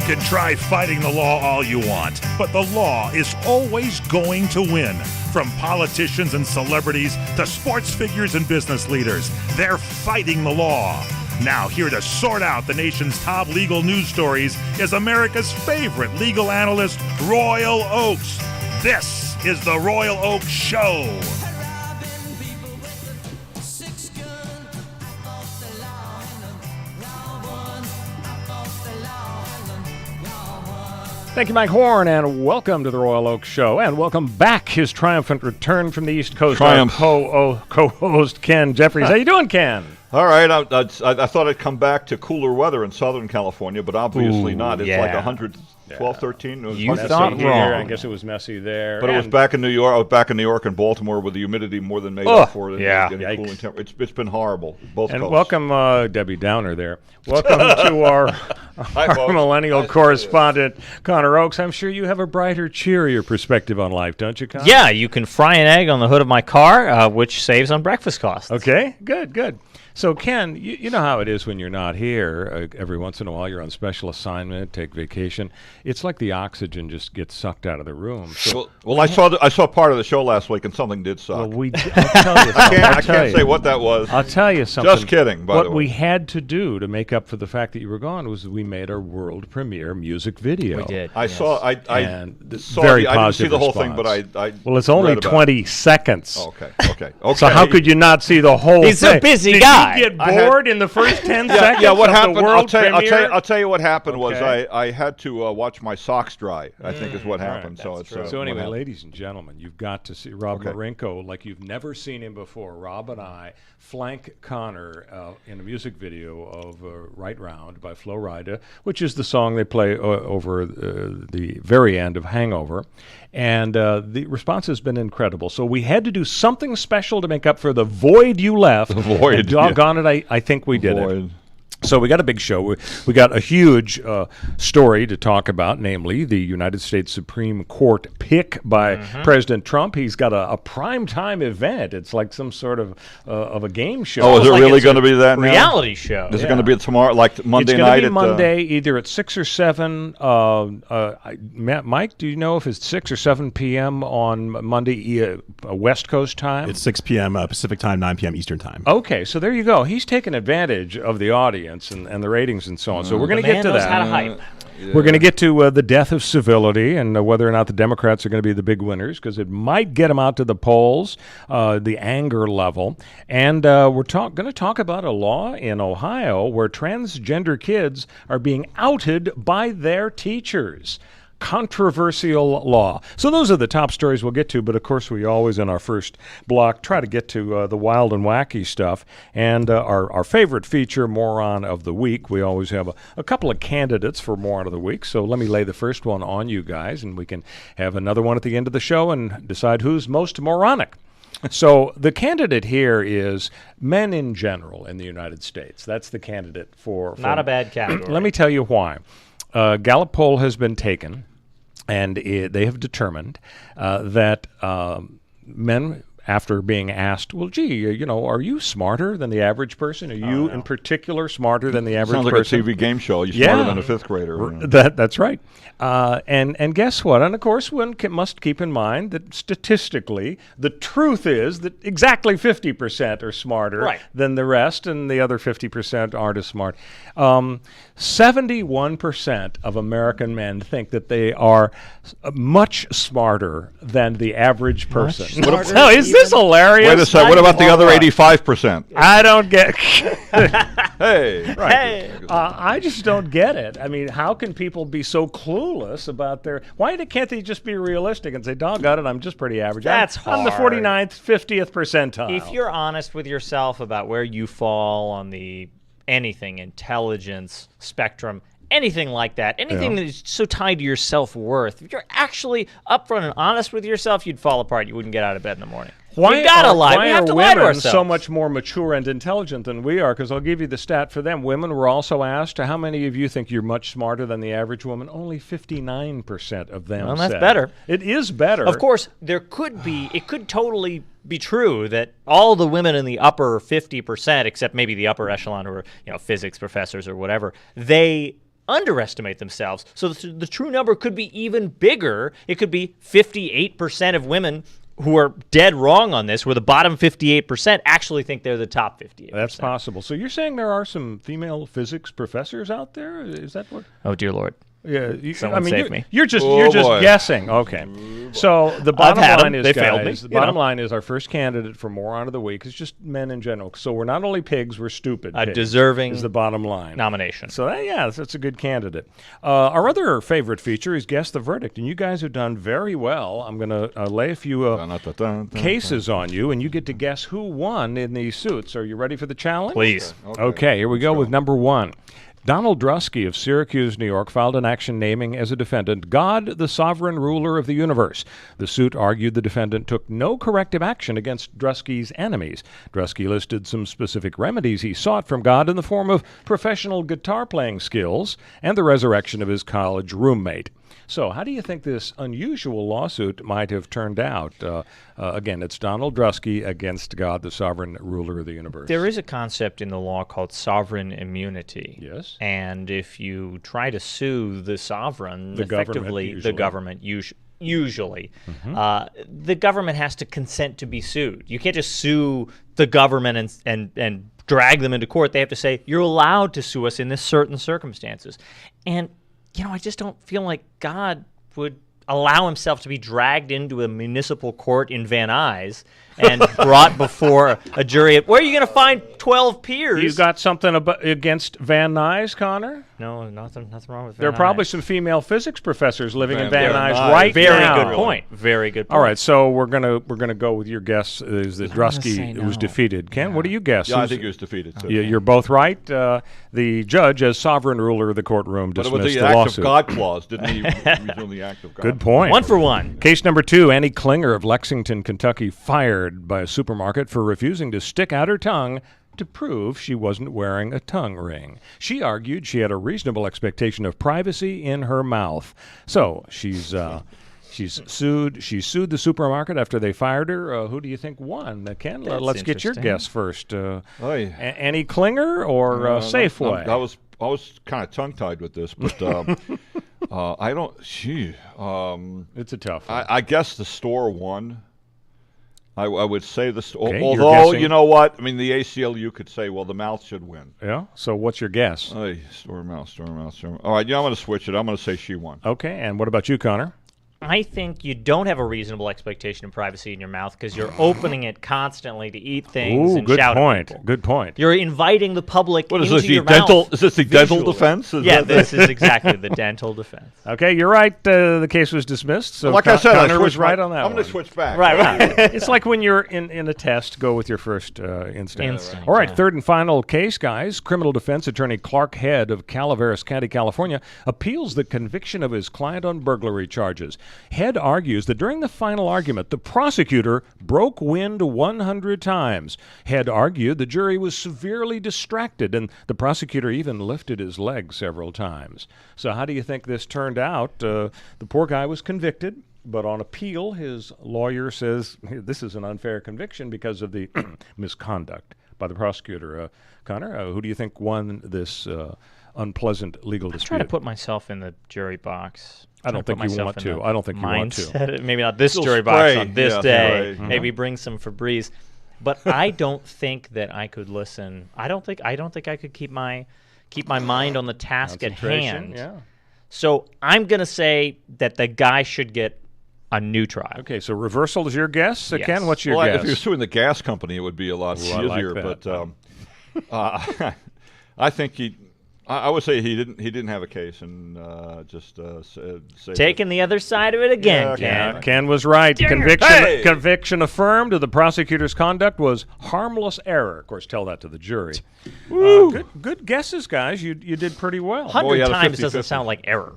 can try fighting the law all you want, but the law is always going to win. From politicians and celebrities to sports figures and business leaders, they're fighting the law. Now, here to sort out the nation's top legal news stories is America's favorite legal analyst, Royal Oakes. This is the Royal Oakes Show. Thank you, Mike Horn, and welcome to the Royal Oakes Show, and welcome back, his triumphant return from the East Coast, our co-host Ken Jeffries. How you doing, Ken? All right, I thought I'd come back to cooler weather in Southern California, but obviously not. It's like 112, 13. It was You thought wrong. I guess it was messy there. But it was back in New York. I was back in New York and Baltimore with the humidity more than made up for it. Getting cooling it's been horrible, both coasts. And welcome, Debbie Downer there. Welcome to our millennial correspondent, Connor Oakes. I'm sure you have a brighter, cheerier perspective on life, don't you, Connor? Yeah, you can fry an egg on the hood of my car, which saves on breakfast costs. Okay, good. So, Ken, you know how it is when you're not here. Every once in a while, you're on special assignment, take vacation. It's like the oxygen just gets sucked out of the room. So, well, I saw part of the show last week, and something did suck. Well, I'll tell you something. I can't say what that was. I'll tell you something. Just kidding, by the way. What we had to do to make up for the fact that you were gone was we made our world premiere music video. We did. I saw. I didn't see the whole thing, but I well, it's only 20 seconds. Okay. So how could you not see the whole thing? He's a busy guy. Did you get bored in the first 10 seconds? Yeah, what happened? The world premiere? I'll tell you what happened was I had to watch my socks dry. I think is what happened. Right, so anyway, ladies and gentlemen, you've got to see Rob Marinko like you've never seen him before. Rob and I flank Connor in a music video of Right Round by Flo Rida, which is the song they play over the very end of Hangover. And the response has been incredible. So we had to do something special to make up for the void you left. The void. And doggone it, I think we did it. So we got a big show. We got a huge story to talk about, namely the United States Supreme Court pick by President Trump. He's got a primetime event. It's like some sort of a game show. Oh, is it really going to be that reality show? Is it going to be tomorrow, like Monday night? It's going to be Monday, either at 6 or 7. Mike, do you know if it's 6 or 7 p.m. on Monday, West Coast time? It's 6 p.m. Pacific time, 9 p.m. Eastern time. Okay, so there you go. He's taking advantage of the audience and the ratings and so on. So we're going to get to that. How to hype. We're going to get to the death of civility and whether or not the Democrats are going to be the big winners, because it might get them out to the polls, the anger level. And we're going to talk about a law in Ohio where transgender kids are being outed by their teachers. Controversial law. So those are the top stories we'll get to, but of course we always in our first block try to get to the wild and wacky stuff. And our favorite feature, Moron of the Week, we always have a couple of candidates for Moron of the Week. So let me lay the first one on you guys, and we can have another one at the end of the show and decide who's most moronic. So the candidate here is men in general in the United States. That's the candidate for Not a bad category. Let me tell you why. Gallup poll has been taken, and they have determined that men, after being asked, well, gee, are you smarter than the average person? Are you in particular smarter than the average person? Sounds like a TV game show. You're smarter than a fifth grader. That's right. And guess what? And of course, one must keep in mind that statistically, the truth is that exactly 50% are smarter than the rest, and the other 50% aren't as smart. 71% of American men think that they are much smarter than the average person. Is this hilarious? Wait a second. What about the other 85%? I don't get. Hey. I just don't get it. I mean, how can people be so clueless about their? Why can't they just be realistic and say, "Doggone it, I'm just pretty average. That's I'm the 49th, 50th percentile." If you're honest with yourself about where you fall on the intelligence spectrum, anything like that, anything that is so tied to your self-worth, if you're actually upfront and honest with yourself, you'd fall apart. You wouldn't get out of bed in the morning. Why we gotta lie. We have to lie to women ourselves. so much more mature and intelligent than we are? Because I'll give you the stat for them. Women were also asked, how many of you think you're much smarter than the average woman? Only 59% of them Well, that's said. better. It is better. Of course, it could totally be true that all the women in the upper 50%, except maybe the upper echelon, or physics professors or whatever, they underestimate themselves. So the true number could be even bigger. It could be 58% of women who are dead wrong on this, where the bottom 58% actually think they're the top 58%. That's possible. So you're saying there are some female physics professors out there? Is that what? Oh, dear Lord. Yeah, Someone save me. You're just boy. guessing. Okay. So the bottom line is, They guys, failed me. the bottom line is our first candidate for moron of the week is just men in general. So we're not only pigs, we're stupid. A pigs deserving is the bottom line nomination. So that's a good candidate. Our other favorite feature is Guess the Verdict, and you guys have done very well. I'm going to lay a few cases on you, and you get to guess who won in these suits. Are you ready for the challenge? Please. Okay, here we go with number one. Donald Drusky of Syracuse, New York, filed an action naming as a defendant God, the sovereign ruler of the universe. The suit argued the defendant took no corrective action against Drusky's enemies. Drusky listed some specific remedies he sought from God in the form of professional guitar playing skills and the resurrection of his college roommate. So how do you think this unusual lawsuit might have turned out? Again, it's Donald Drusky against God, the sovereign ruler of the universe. There is a concept in the law called sovereign immunity. Yes. And if you try to sue the sovereign, The government, effectively usually. the government usually, the government has to consent to be sued. You can't just sue the government and drag them into court. They have to say, you're allowed to sue us in this certain circumstances. And I just don't feel like God would allow himself to be dragged into a municipal court in Van Nuys and brought before a jury. Where are you going to find 12 peers? You got something against Van Nuys, Connor? No, nothing wrong with Van There are Nuys. probably some female physics professors living in Van Van Nuys Nuys. right Very now. good point. Very good point. All right, so we're gonna go with your guess is that I'm gonna say Drusky was no. defeated. Ken, what do you guess? Yeah, I Who's- think he was defeated. Too. You're both right. The judge, as sovereign ruler of the courtroom, But it dismissed was the the act lawsuit. of God clause. Didn't he resume the act of God? Good point. 1 for 1. Case number 2, Annie Klinger of Lexington, Kentucky, fired by a supermarket for refusing to stick out her tongue to prove she wasn't wearing a tongue ring. She argued she had a reasonable expectation of privacy in her mouth. So she's sued. She sued the supermarket after they fired her. Who do you think won? Ken, That's let's get your interesting. guess first. Oy. Annie Klinger or Safeway? I was kind of tongue-tied with this, but I don't. It's a tough one. I guess the store won. I would say the store. Okay, you're Although, guessing- you know what? I mean, the ACLU could say, well, the mouth should win. Yeah. So what's your guess? Hey, store mouth. All right, I'm going to switch it. I'm going to say she won. Okay. And what about you, Connor? I think you don't have a reasonable expectation of privacy in your mouth because you're opening it constantly to eat things Ooh, and good shout point. at people. Good point. You're inviting the public What is into this? The your dental? mouth. Is this the dental visually. defense? Yeah, this is exactly the dental defense. Okay, you're right. The case was dismissed. So Like I said, Connor I was switched right my- on that I'm one. going to switch back. Right. It's like when you're in a test, go with your first instinct. Instinct, All right, yeah. third and final case, guys. Criminal defense attorney Clark Head of Calaveras County, California, appeals the conviction of his client on burglary charges. Head argues that during the final argument, the prosecutor broke wind 100 times. Head argued the jury was severely distracted, and the prosecutor even lifted his leg several times. So how do you think this turned out? The poor guy was convicted. But on appeal, his lawyer says this is an unfair conviction because of the misconduct by the prosecutor. Connor, who do you think won this unpleasant legal dispute? Try to put myself in the jury box. I don't think you want to. I don't think you want to. Mindset. Maybe not this Little jury spray. box on this Yeah, day. spray. Maybe bring some Febreze. But I don't think that I could listen. I don't think I could keep my mind on the task at hand. Yeah. So I'm gonna say that the guy should get a new trial. Okay, so reversal is your guess. Yes. Ken, what's your Well, guess? if you're suing the gas company, it would be a lot Ooh, I like easier. that. But I think I would say he didn't have a case, and just say Taking the other side of it again, Yeah, Ken. Ken was right. Hey! Conviction affirmed. The prosecutor's conduct was harmless error. Of course, tell that to the jury. Good guesses, guys. You did pretty well. 100 you had a times doesn't 50-50. sound like error.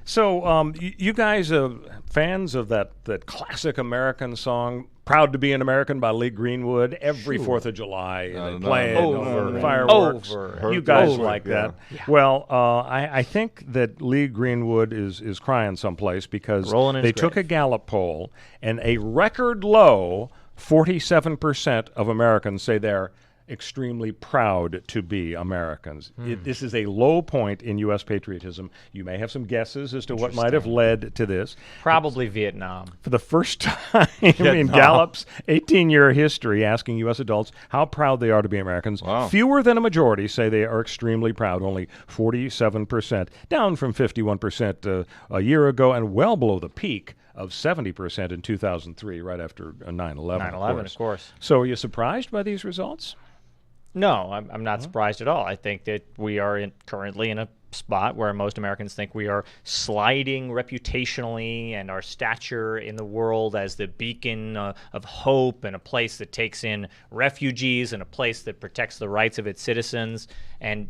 So, you guys are fans of that classic American song, Proud to be an American by Lee Greenwood, every 4th of July. They no, play it no, over no, fireworks. over. You guys Over, like yeah. that. Well, I think that Lee Greenwood is crying someplace because Rolling in they his took grave. a Gallup poll, and a record low 47% of Americans say they're extremely proud to be Americans. This is a low point in U.S. patriotism. You may have some guesses as to what might have led to this. Probably Vietnam. For the first time in Gallup's 18-year history, asking U.S. adults how proud they are to be Americans, fewer than a majority say they are extremely proud, only 47%, down from 51% a year ago and well below the peak of 70% in 2003, right after 9/11. 9/11, of course. So are you surprised by these results? No, I'm not surprised at all. I think that we are currently in a spot where most Americans think we are sliding reputationally, and our stature in the world as the beacon of hope and a place that takes in refugees and a place that protects the rights of its citizens. And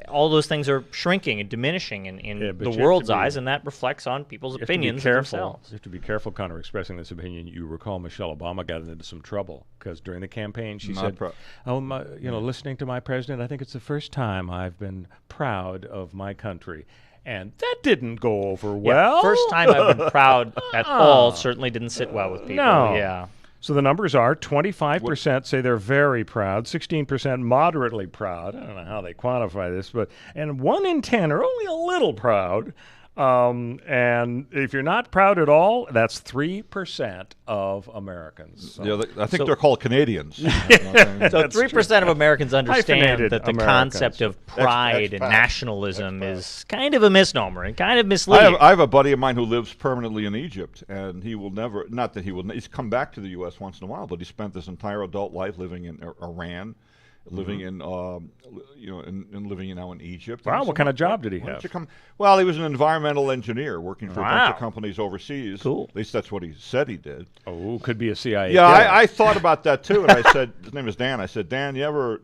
all those things are shrinking and diminishing in the world's eyes, and that reflects on people's opinions of themselves. You have to be careful, Connor, expressing this opinion. You recall Michelle Obama got into some trouble because during the campaign she said, listening to my president, I think it's the first time I've been proud of my country. And that didn't go over well. Yeah, first time I've been proud at all certainly didn't sit well with people. No. Yeah. So the numbers are 25% say they're very proud, 16% moderately proud. I don't know how they quantify this, and 1 in 10 are only a little proud. And if you're not proud at all, that's 3% of Americans. So. Yeah, I think they're called Canadians. So 3% of Americans understand that the concept of pride and nationalism is kind of a misnomer and kind of misleading. I have a buddy of mine who lives permanently in Egypt, and he will never, not that he will, he's come back to the U.S. once in a while, but he spent his entire adult life living in Iran, living in, living now in Egypt. Wow, what kind of job did he have? Well, he was an environmental engineer working for a bunch of companies overseas. Cool. At least that's what he said he did. Oh, could be a CIA. Yeah, I thought about that too, and I said, his name is Dan. I said, Dan, you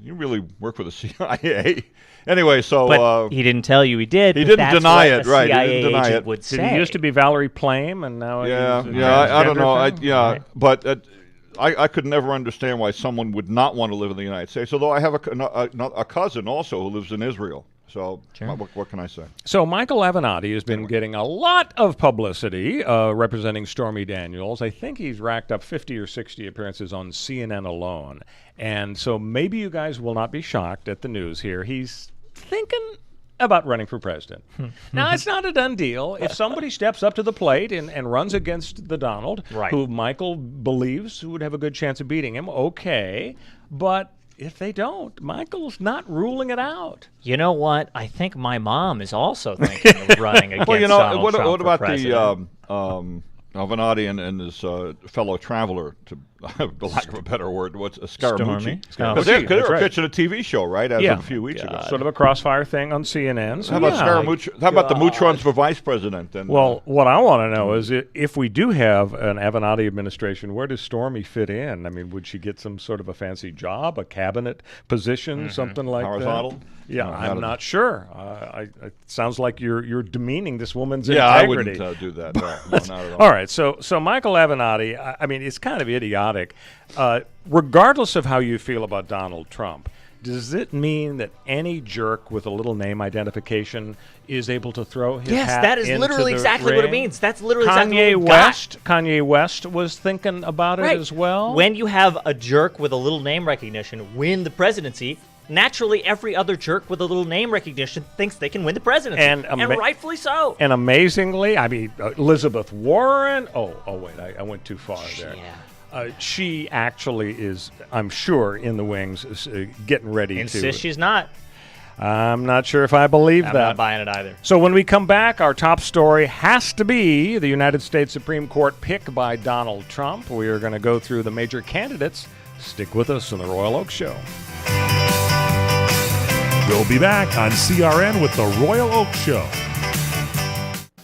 really work for the CIA? Anyway, so but he didn't tell you he did. He didn't deny it, right? CIA he didn't deny agent it. Would say. Did he used to be Valerie Plame, and now I don't know. Right. But. I could never understand why someone would not want to live in the United States, although I have a cousin also who lives in Israel. So what can I say? So Michael Avenatti has been getting a lot of publicity representing Stormy Daniels. I think he's racked up 50 or 60 appearances on CNN alone. And so maybe you guys will not be shocked at the news here. He's thinking about running for president. Now, it's not a done deal. If somebody steps up to the plate and runs against the Donald, who Michael believes would have a good chance of beating him, okay. But if they don't, Michael's not ruling it out. You know what? I think my mom is also thinking of running against Donald Trump what about for president. Avenatti and his fellow traveler, to the lack of a better word, what's Scaramucci? Stormy. They were pitching a TV show, right, as of a few weeks ago. Sort of a crossfire thing on CNN. So how about Scaramucci? How about the Mutrons for vice president? And, what I want to know is if we do have an Avenatti administration, where does Stormy fit in? I mean, would she get some sort of a fancy job, a cabinet position, something like horizontal? that? Yeah, I'm not sure. It sounds like you're demeaning this woman's integrity. I wouldn't do that. No, not at all. All right, so Michael Avenatti, I mean, it's kind of idiotic. Regardless of how you feel about Donald Trump, does it mean that any jerk with a little name identification is able to throw his hat into the ring? Yes, that is literally exactly what it means. That's literally exactly what Kanye West was thinking about it as well. When you have a jerk with a little name recognition win the presidency, naturally every other jerk with a little name recognition thinks they can win the presidency, and rightfully so. And amazingly, I mean, Elizabeth Warren. Oh wait, I went too far there. Yeah. She actually is, I'm sure, in the wings, getting ready to. Insists she's not. I'm not sure if I believe that. I'm not buying it either. So when we come back, our top story has to be the United States Supreme Court pick by Donald Trump. We are going to go through the major candidates. Stick with us on the Royal Oak Show. We'll be back on CRN with the Royal Oak Show.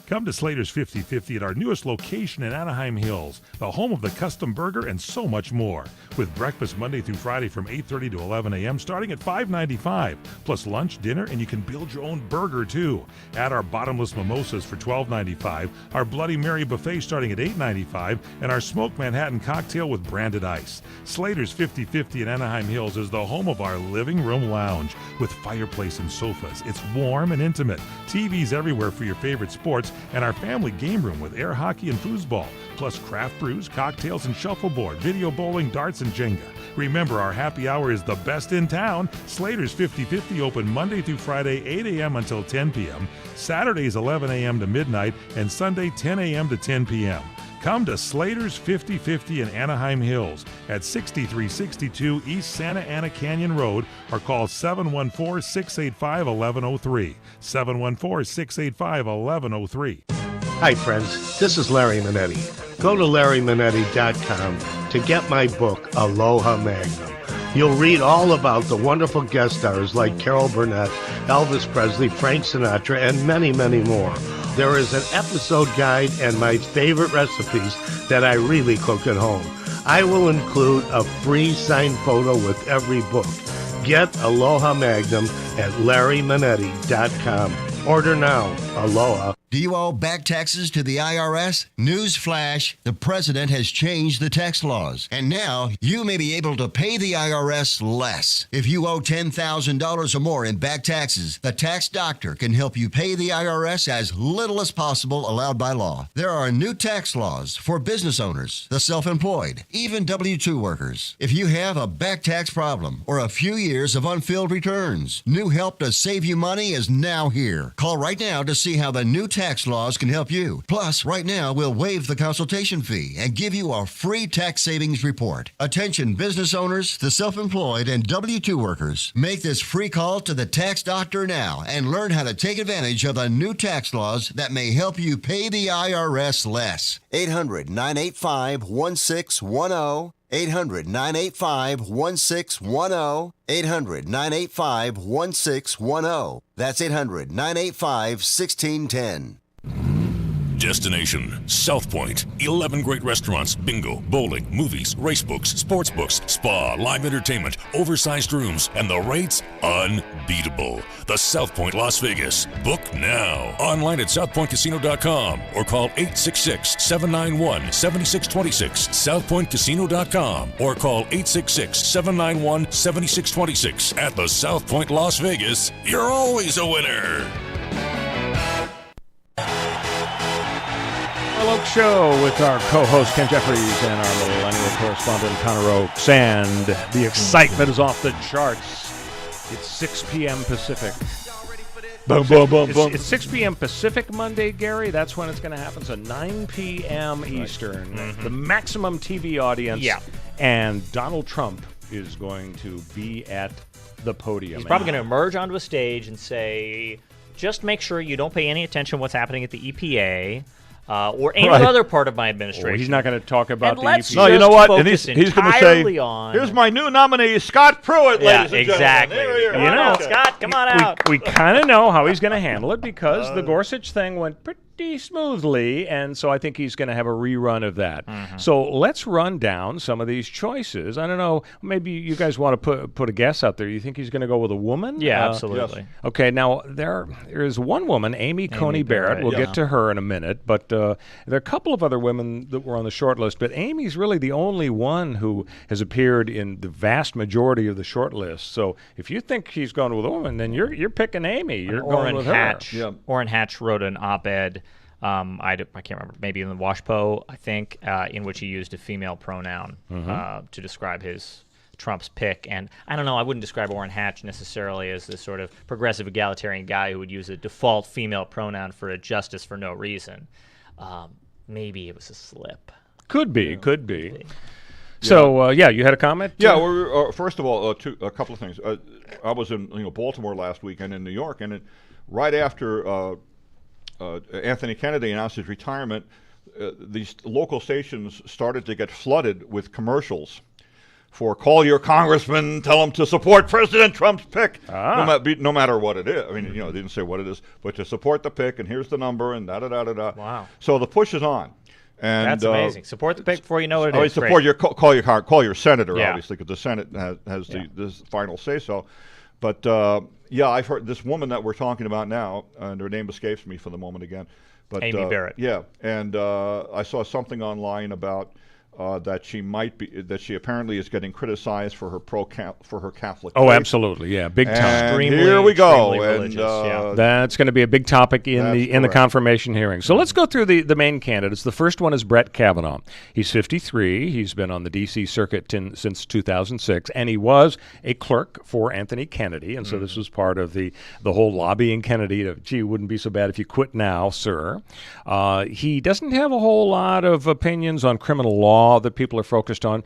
Come to Slater's 50/50 at our newest location in Anaheim Hills, the home of the custom burger and so much more. With breakfast Monday through Friday from 8:30 to 11 a.m. starting at $5.95, plus lunch, dinner, and you can build your own burger too. Add our bottomless mimosas for $12.95, our Bloody Mary buffet starting at $8.95, and our smoked Manhattan cocktail with branded ice. Slater's 50/50 in Anaheim Hills is the home of our living room lounge with fireplace and sofas. It's warm and intimate. TVs everywhere for your favorite sports, and our family game room with air hockey and foosball, plus craft brews, cocktails, and shuffleboard, video bowling, darts, and Jenga. Remember, our happy hour is the best in town. Slater's 50/50 open Monday through Friday, 8 a.m. until 10 p.m., Saturdays 11 a.m. to midnight, and Sunday 10 a.m. to 10 p.m. Come to Slater's 50/50 in Anaheim Hills at 6362 East Santa Ana Canyon Road, or call 714-685-1103. 714-685-1103. Hi, friends. This is Larry Manetti. Go to LarryManetti.com to get my book, Aloha Magnum. You'll read all about the wonderful guest stars like Carol Burnett, Elvis Presley, Frank Sinatra, and many, many more. There is an episode guide and my favorite recipes that I really cook at home. I will include a free signed photo with every book. Get Aloha Magnum at LarryManetti.com. Order now. Aloha. Do you owe back taxes to the IRS? Newsflash, the president has changed the tax laws, and now you may be able to pay the IRS less. If you owe $10,000 or more in back taxes, the tax doctor can help you pay the IRS as little as possible allowed by law. There are new tax laws for business owners, the self-employed, even W-2 workers. If you have a back tax problem or a few years of unfilled returns, new help to save you money is now here. Call right now to see how the new tax laws can help you. Plus, right now, we'll waive the consultation fee and give you a free tax savings report. Attention business owners, the self-employed, and W-2 workers. Make this free call to the tax doctor now and learn how to take advantage of the new tax laws that may help you pay the IRS less. 800-985-1610. 800-985-1610. 800-985-1610. That's 800-985-1610. Destination South Point. 11 great restaurants, bingo, bowling, movies, race books, sports books, spa, live entertainment, oversized rooms, and the rates unbeatable. The South Point Las Vegas. Book now. Online at southpointcasino.com or call 866-791-7626. southpointcasino.com or call 866-791-7626. At the South Point Las Vegas, you're always a winner. Oak Show with our co-host Ken Jeffries and our millennial correspondent Connor Oakes, and the excitement is off the charts. It's 6 p.m. Pacific. Boom, boom, boom, boom. It's 6 p.m. Pacific Monday, Gary. That's when it's going to happen. So 9 p.m. Eastern. Mm-hmm. The maximum TV audience. Yeah. And Donald Trump is going to be at the podium. He's probably going to emerge onto a stage and say, just make sure you don't pay any attention to what's happening at the EPA. Or any other part of my administration. He's not going to talk about and the let's EPA. No, you know what? And he's going to say, on... here's my new nominee, Scott Pruitt, ladies and exactly. gentlemen. You know, Scott, come on out. We kind of know how he's going to handle it because the Gorsuch thing went pretty smoothly, and so I think he's going to have a rerun of that. Mm-hmm. So let's run down some of these choices. I don't know, maybe you guys want to put a guess out there. You think he's going to go with a woman? Yeah, absolutely. Yes. Okay, now there is one woman, Amy Coney Barrett. We'll get to her in a minute, but there are a couple of other women that were on the short list, but Amy's really the only one who has appeared in the vast majority of the short list. So if you think she's going with a woman, then you're picking Amy. You're going with her. Orrin Hatch wrote an op-ed. I can't remember, maybe in the WashPo, I think, in which he used a female pronoun to describe Trump's pick. And I don't know, I wouldn't describe Orrin Hatch necessarily as this sort of progressive egalitarian guy who would use a default female pronoun for a justice for no reason. Maybe it was a slip. Could be. So, you had a comment? Yeah, first of all, a couple of things. I was in Baltimore last week and in New York, and right after Anthony Kennedy announced his retirement, these local stations started to get flooded with commercials for call your congressman, tell him to support President Trump's pick, no matter what it is. I mean, they didn't say what it is, but to support the pick, and here's the number, and da-da-da-da-da. Wow. So the push is on. And that's amazing. Support the pick before you know what it is. Support call your senator, obviously, because the Senate has this final say-so. But I've heard this woman that we're talking about now, and her name escapes me for the moment again. But Amy Barrett. Yeah, and I saw something online about that she apparently is getting criticized for her Catholic. Oh, faith. absolutely, yeah, big time. And Extremely, here we go. extremely religious, That's going to be a big topic in the correct. confirmation hearing. So let's go through the main candidates. The first one is Brett Kavanaugh. He's 53. He's been on the D.C. circuit since 2006, and he was a clerk for Anthony Kennedy. And so this was part of the whole lobbying Kennedy. Gee, it wouldn't be so bad if you quit now, sir. He doesn't have a whole lot of opinions on criminal law that people are focused on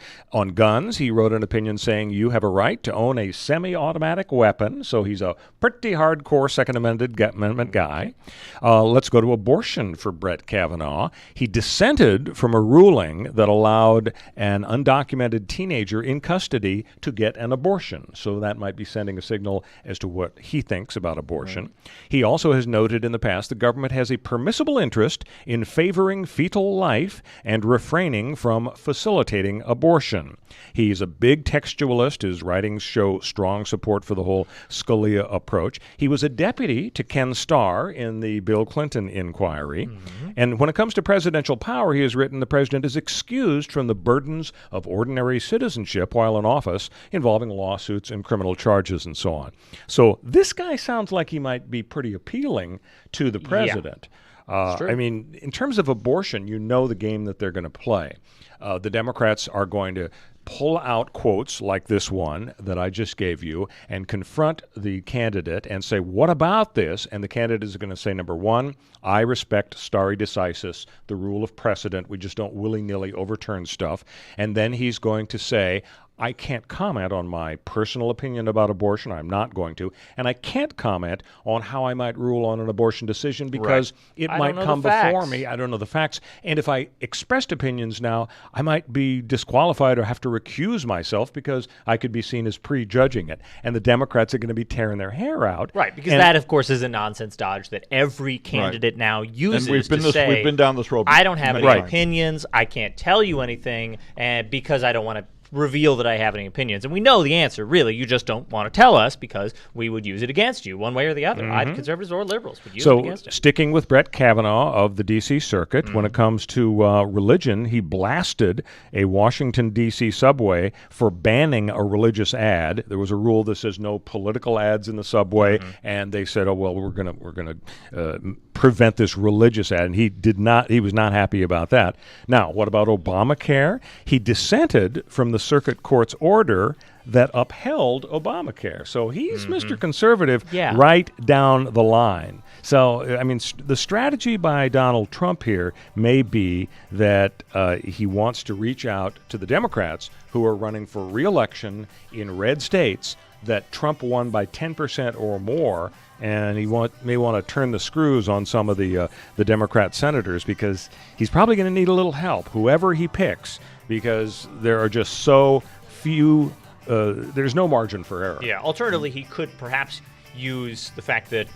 guns. He wrote an opinion saying you have a right to own a semi-automatic weapon. So he's a pretty hardcore Second Amendment guy. Let's go to abortion for Brett Kavanaugh. He dissented from a ruling that allowed an undocumented teenager in custody to get an abortion. So that might be sending a signal as to what he thinks about abortion. Right. He also has noted in the past the government has a permissible interest in favoring fetal life and refraining from facilitating abortion. He's a big textualist. His writings show strong support for the whole Scalia approach. He was a deputy to Ken Starr in the Bill Clinton inquiry. And when it comes to presidential power, he has written the president is excused from the burdens of ordinary citizenship while in office, involving lawsuits and criminal charges and so on. So this guy sounds like he might be pretty appealing to the president. I mean, in terms of abortion, you know the game that they're going to play. The Democrats are going to pull out quotes like this one that I just gave you and confront the candidate and say, what about this? And the candidate is going to say, number one, I respect stare decisis, the rule of precedent. We just don't willy-nilly overturn stuff. And then he's going to say, I can't comment on my personal opinion about abortion. I'm not going to. And I can't comment on how I might rule on an abortion decision because it might come before me. I don't know the facts. And if I expressed opinions now, I might be disqualified or have to recuse myself because I could be seen as prejudging it. And the Democrats are going to be tearing their hair out. Right, because that, of course, is a nonsense dodge that every candidate now uses and we've been down this road. I don't have any opinions. I can't tell you anything, and because I don't want to reveal that I have any opinions. And we know the answer, really. You just don't want to tell us because we would use it against you one way or the other. Either conservatives or liberals would use it against it. Sticking with Brett Kavanaugh of the D.C. Circuit, when it comes to religion, he blasted a Washington, D.C. subway for banning a religious ad. There was a rule that says no political ads in the subway, and they said, oh, well, we're going to prevent this religious ad, and he was not happy about that. Now, what about Obamacare? He dissented from the circuit court's order that upheld Obamacare. So he's Mr. Conservative right down the line. So, I mean, the strategy by Donald Trump here may be that he wants to reach out to the Democrats who are running for re-election in red states that Trump won by 10% or more, and he may want to turn the screws on some of the Democrat senators because he's probably going to need a little help, whoever he picks, because there are just so few, there's no margin for error. Yeah, alternatively, he could perhaps use the fact that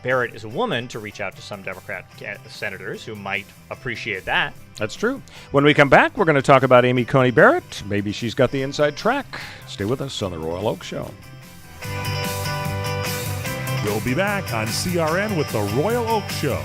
Barrett is a woman to reach out to some Democrat senators who might appreciate that. That's true. When we come back, we're going to talk about Amy Coney Barrett. Maybe she's got the inside track. Stay with us on the Royal Oak Show. We'll be back on CRN with the Royal Oak Show.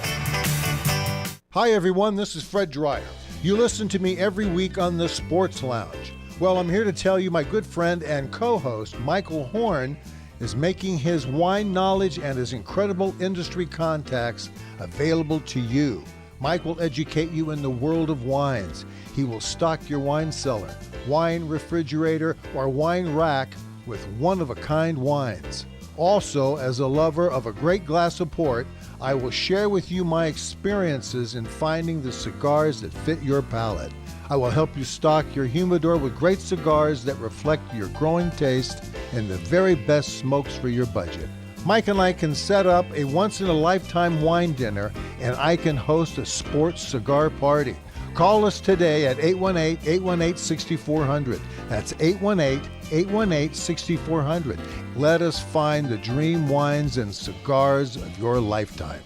Hi, everyone. This is Fred Dreyer. You listen to me every week on the Sports Lounge. Well, I'm here to tell you my good friend and co-host, Michael Horn, is making his wine knowledge and his incredible industry contacts available to you. Mike will educate you in the world of wines. He will stock your wine cellar, wine refrigerator, or wine rack with one-of-a-kind wines. Also, as a lover of a great glass of port, I will share with you my experiences in finding the cigars that fit your palate. I will help you stock your humidor with great cigars that reflect your growing taste and the very best smokes for your budget. Mike and I can set up a once-in-a-lifetime wine dinner, and I can host a sports cigar party. Call us today at 818-818-6400. That's 818-818-6400. Let us find the dream wines and cigars of your lifetime.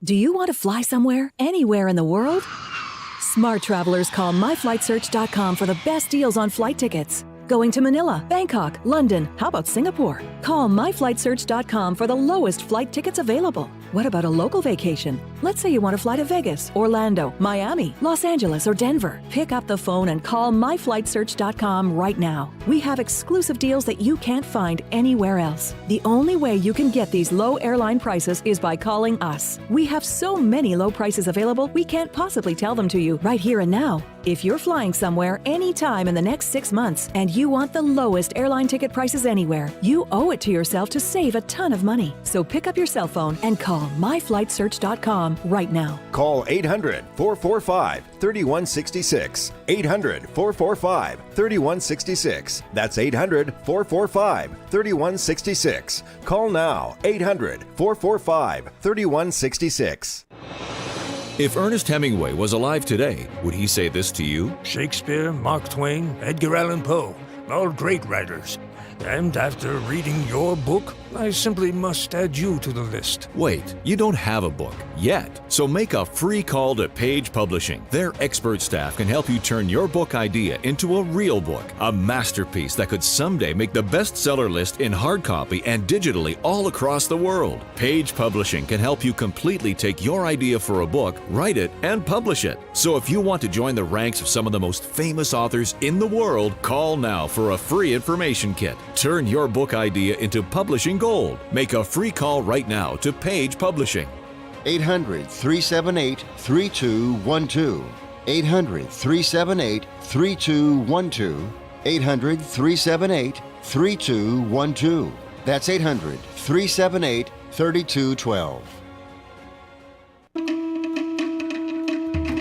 Do you want to fly somewhere, anywhere in the world? Smart travelers call myflightsearch.com for the best deals on flight tickets. Going to Manila, Bangkok, London, how about Singapore? Call myflightsearch.com for the lowest flight tickets available. What about a local vacation? Let's say you want to fly to Vegas, Orlando, Miami, Los Angeles, or Denver. Pick up the phone and call myflightsearch.com right now. We have exclusive deals that you can't find anywhere else. The only way you can get these low airline prices is by calling us. We have so many low prices available, we can't possibly tell them to you right here and now. If you're flying somewhere anytime in the next 6 months and you want the lowest airline ticket prices anywhere, you owe it to yourself to save a ton of money. So pick up your cell phone and call myflightsearch.com right now. Call 800-445-3166. 800-445-3166. That's 800-445-3166. Call now. 800-445-3166. If Ernest Hemingway was alive today, would he say this to you? Shakespeare, Mark Twain, Edgar Allan Poe, all great writers. And after reading your book, I simply must add you to the list. Wait, you don't have a book yet. So make a free call to Page Publishing. Their expert staff can help you turn your book idea into a real book, a masterpiece that could someday make the bestseller list in hard copy and digitally all across the world. Page Publishing can help you completely take your idea for a book, write it, and publish it. So if you want to join the ranks of some of the most famous authors in the world, call now for a free information kit. Turn your book idea into publishing gold. Make a free call right now to Page Publishing. 800-378-3212. 800-378-3212. 800-378-3212. That's 800-378-3212.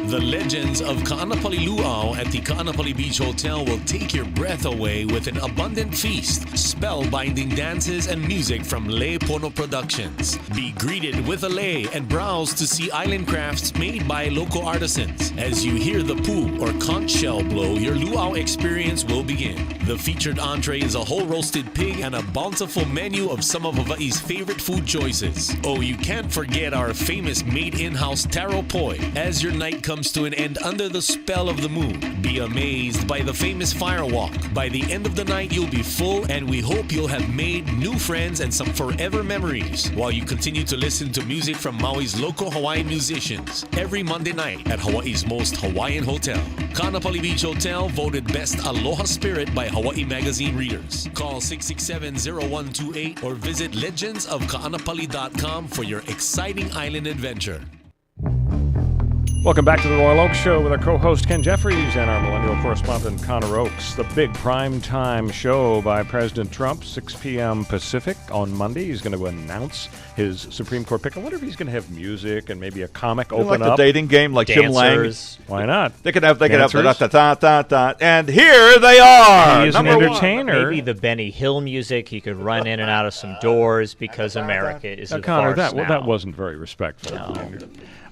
The legends of Ka'anapali Luau at the Ka'anapali Beach Hotel will take your breath away with an abundant feast, spellbinding dances, and music from Lei Pono Productions. Be greeted with a lei and browse to see island crafts made by local artisans. As you hear the pu or conch shell blow, your luau experience will begin. The featured entree is a whole roasted pig and a bountiful menu of some of Hawaii's favorite food choices. Oh, you can't forget our famous made in-house taro poi. As your night comes to an end under the spell of the moon, be amazed by the famous fire walk. By the end of the night, you'll be full, and we hope you'll have made new friends and some forever memories while you continue to listen to music from Maui's local Hawaiian musicians every Monday night at Hawaii's most Hawaiian hotel. Ka'anapali Beach Hotel, voted best Aloha Spirit by Hawaii Magazine readers. Call 667-0128 or visit legendsofka'anapali.com for your exciting island adventure. Welcome back to the Royal Oak Show with our co-host Ken Jeffries and our millennial correspondent Connor Oakes. The big prime time show by President Trump, 6 p.m. Pacific on Monday. He's going to announce his Supreme Court pick. I wonder if he's going to have music and maybe a comic open like up. The dating game, like Jim Lang. Why not? They could have da-da-da-da-da, and here they are. He is an entertainer. Maybe the Benny Hill music. He could run in and out of some doors because America is a Connor, farce now. that wasn't very respectful. No.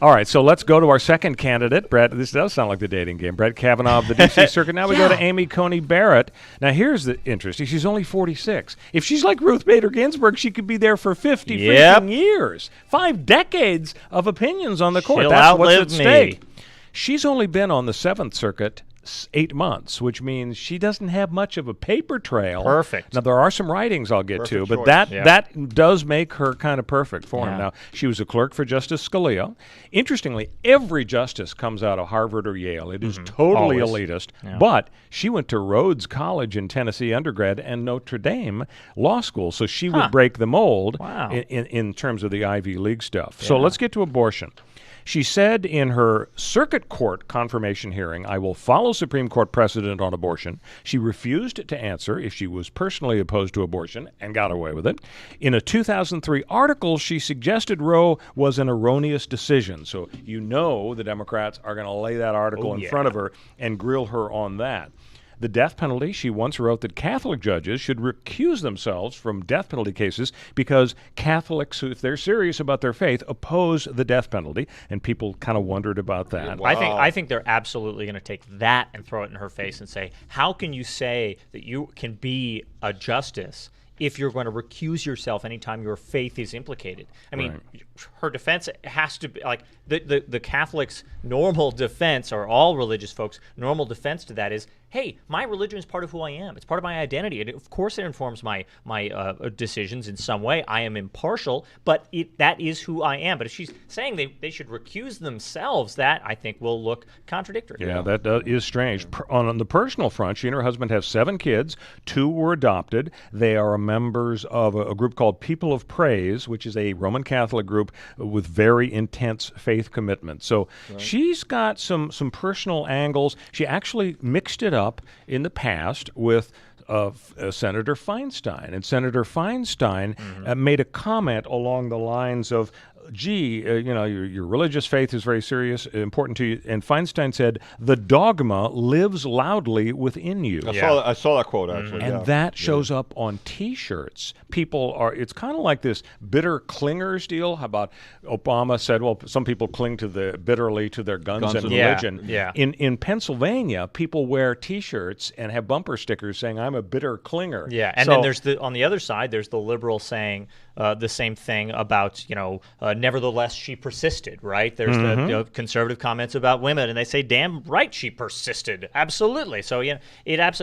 All right, so let's go to our second candidate, Brett. This does sound like the dating game. Brett Kavanaugh of the D.C. Circuit. Now we go to Amy Coney Barrett. Now here's the interesting. She's only 46. If she's like Ruth Bader Ginsburg, she could be there for 50 freaking years. 5 decades of opinions on the court. She'll That's what's at outlive stake. She's only been on the 7th Circuit 8 months, which means she doesn't have much of a paper trail. Perfect. Now, there are some writings I'll get to, but choice. that does make her kind of perfect for him. Now, she was a clerk for Justice Scalia. Interestingly, every justice comes out of Harvard or Yale. It is totally elitist, but she went to Rhodes College in Tennessee undergrad and Notre Dame Law School, so she would break the mold in terms of the Ivy League stuff. So let's get to abortion. She said in her circuit court confirmation hearing, I will follow Supreme Court precedent on abortion. She refused to answer if she was personally opposed to abortion and got away with it. In a 2003 article, she suggested Roe was an erroneous decision. So you know the Democrats are going to lay that article in front of her and grill her on that. The death penalty, she once wrote that Catholic judges should recuse themselves from death penalty cases because Catholics, if they're serious about their faith, oppose the death penalty, and people kind of wondered about that. Wow. I think they're absolutely going to take that and throw it in her face and say, how can you say that you can be a justice if you're going to recuse yourself anytime your faith is implicated? I mean, her defense has to be like the Catholics' normal defense, or all religious folks' normal defense to that is, hey, my religion is part of who I am. It's part of my identity. And of course, it informs my decisions in some way. I am impartial, but that is who I am. But if she's saying they should recuse themselves, that I think will look contradictory. Yeah, that is strange. On the personal front, she and her husband have 7 kids. 2 were adopted. They are members of a group called People of Praise, which is a Roman Catholic group with very intense faith commitment. So she's got some personal angles. She actually mixed it up in the past with Senator Feinstein. And Senator Feinstein made a comment along the lines of, gee, your religious faith is very serious, important to you. And Feinstein said, the dogma lives loudly within you. I saw that quote, actually. And that shows up on T-shirts. It's kind of like this bitter clingers deal. How about Obama said, well, some people cling bitterly to their guns and religion. Yeah. In Pennsylvania, people wear T-shirts and have bumper stickers saying, I'm a bitter clinger. Yeah, and then there's on the other side, there's the liberal saying the same thing about, nevertheless she persisted, right? There's the conservative comments about women, and they say, damn right she persisted. Absolutely. So,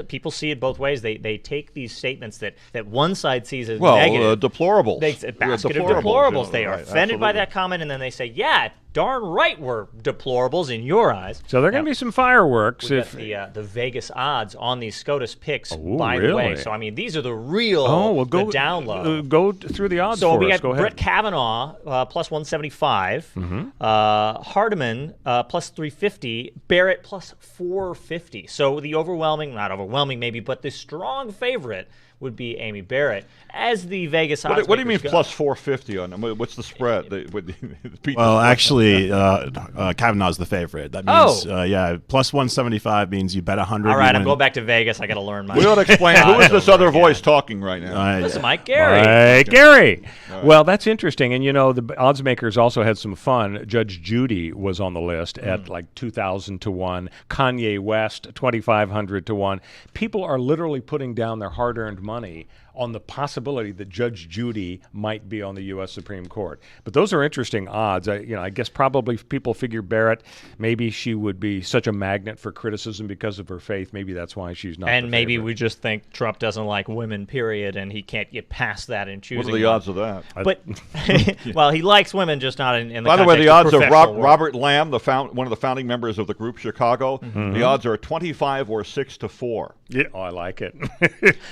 people see it both ways. They take these statements that one side sees as negative. Deplorables. A basket of deplorables. They are right, offended by absolutely. that comment, and then they say, yeah, darn right we're deplorables in your eyes. So there are going to be some fireworks. We got the Vegas odds on these SCOTUS picks, by the really? way. So, these are the real the down low. Go through the odds so for we us. got Go Brett ahead. Kavanaugh, plus 175. Hardiman, plus 350. Barrett, plus 450. So the not overwhelming maybe, but the strong favorite would be Amy Barrett as the Vegas odds. What do you mean plus 450 on them? What's the spread? Well, actually, Kavanaugh's the favorite. That means, plus 175 means you bet 100. All right, I'm going back to Vegas. I got to learn my. We ought to explain who is this other voice talking right now. This is Mike Gary. Hey, Gary. Right. Well, that's interesting. And, the odds makers also had some fun. Judge Judy was on the list at like 2,000 to 1. Kanye West, 2,500 to 1. People are literally putting down their hard-earned money on the possibility that Judge Judy might be on the U.S. Supreme Court. But those are interesting odds. I guess probably people figure Barrett, maybe she would be such a magnet for criticism because of her faith. Maybe that's why she's not. And maybe favorite. we just think Trump doesn't like women, period, and he can't get past that in choosing. What are the odds of that? But well, he likes women, just not in the. By the way, the odds of Robert Lamb, one of the founding members of the group Chicago, the odds are 25 or 6 to 4. Yeah, I like it.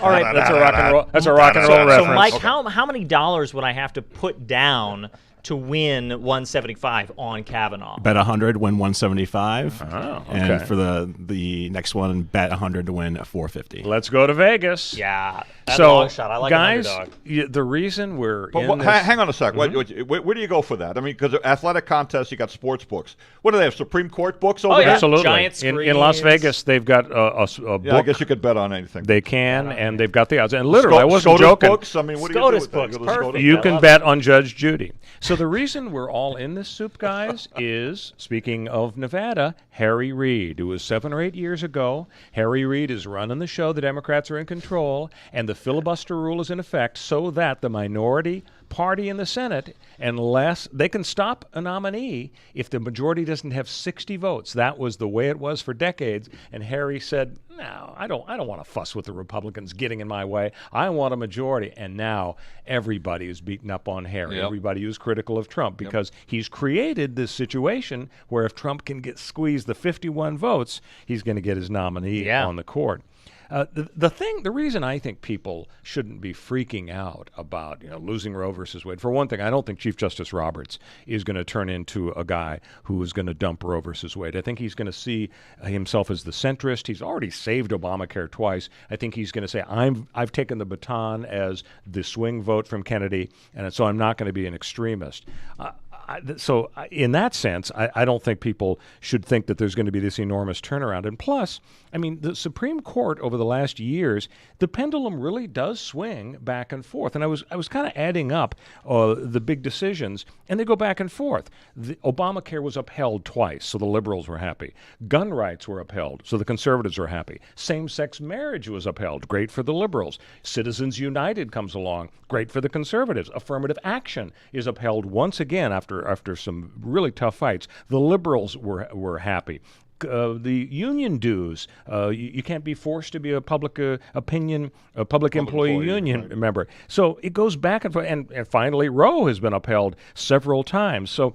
All right, that's a rock and roll. That's a rock and roll reference. So, Mike, how many dollars would I have to put down to win 175 on Kavanaugh? Bet 100, win 175. Oh, okay. And for the next one, bet 100 to win 450. Let's go to Vegas. Yeah, that's a long shot. I like guys, an underdog. The reason we're hang on a sec. Where do you go for that? I mean, because athletic contests, you got sports books. What do they have? Supreme Court books over there? Absolutely. Giant screens. In Las Vegas, they've got a book. Yeah, I guess you could bet on anything. They can, and they've got the odds. And literally, I wasn't SCOTUS joking. Books? I mean, what do you do with books, that? perfect. You can bet on Judge Judy. So the reason we're all in this soup, guys, is, speaking of Nevada, Harry Reid. It was 7 or 8 years ago. Harry Reid is running the show. The Democrats are in control, and the filibuster rule is in effect so that the minority party in the Senate, unless they can stop a nominee if the majority doesn't have 60 votes. That was the way it was for decades. And Harry said, no, I don't want to fuss with the Republicans getting in my way. I want a majority. And now everybody is beating up on Harry. Yep. Everybody who's critical of Trump because he's created this situation where if Trump can squeeze the 51 votes, he's going to get his nominee on the court. The reason I think people shouldn't be freaking out about losing Roe versus Wade, for one thing, I don't think Chief Justice Roberts is going to turn into a guy who is going to dump Roe versus Wade. I think he's going to see himself as the centrist. He's already saved Obamacare twice. I think he's going to say, I've taken the baton as the swing vote from Kennedy, and so I'm not going to be an extremist. So in that sense, I don't think people should think that there's going to be this enormous turnaround. And plus, I mean, the Supreme Court over the last years, the pendulum really does swing back and forth. And I was kind of adding up the big decisions, and they go back and forth. The Obamacare was upheld twice, so the liberals were happy. Gun rights were upheld, so the conservatives were happy. Same-sex marriage was upheld, great for the liberals. Citizens United comes along, great for the conservatives. Affirmative action is upheld once again after some really tough fights. The liberals were happy. the union dues. You can't be forced to be a public public employee union member. So it goes back and forth. And finally, Roe has been upheld several times. So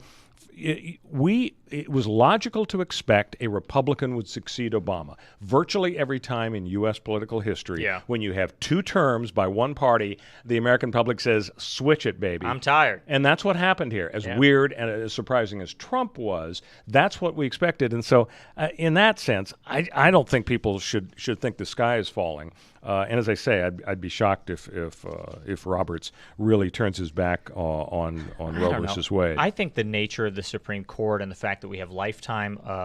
it was logical to expect a Republican would succeed Obama. Virtually every time in U.S. political history, when you have two terms by one party, the American public says, switch it, baby. I'm tired. And that's what happened here. As weird and as surprising as Trump was, that's what we expected. And so in that sense, I don't think people should think the sky is falling. And as I say, I'd be shocked if Roberts really turns his back on Roe versus Wade. I think the nature of the Supreme Court and the fact that we have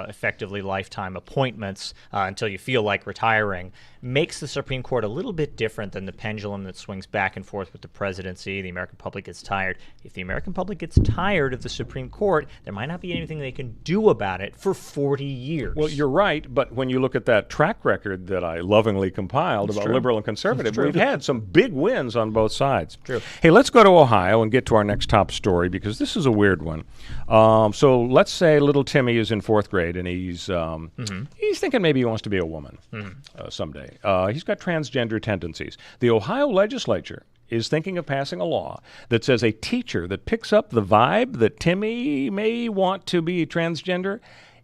effectively lifetime appointments until you feel like retiring, makes the Supreme Court a little bit different than the pendulum that swings back and forth with the presidency. The American public gets tired. If the American public gets tired of the Supreme Court, there might not be anything they can do about it for 40 years. Well, you're right, but when you look at that track record that I lovingly compiled about liberal and conservative, we've had some big wins on both sides. True. Hey, let's go to Ohio and get to our next top story, because this is a weird one. So let's say little Timmy is in 4th grade, and he's thinking maybe he wants to be a woman someday. He's got transgender tendencies. The Ohio legislature is thinking of passing a law that says a teacher that picks up the vibe that Timmy may want to be transgender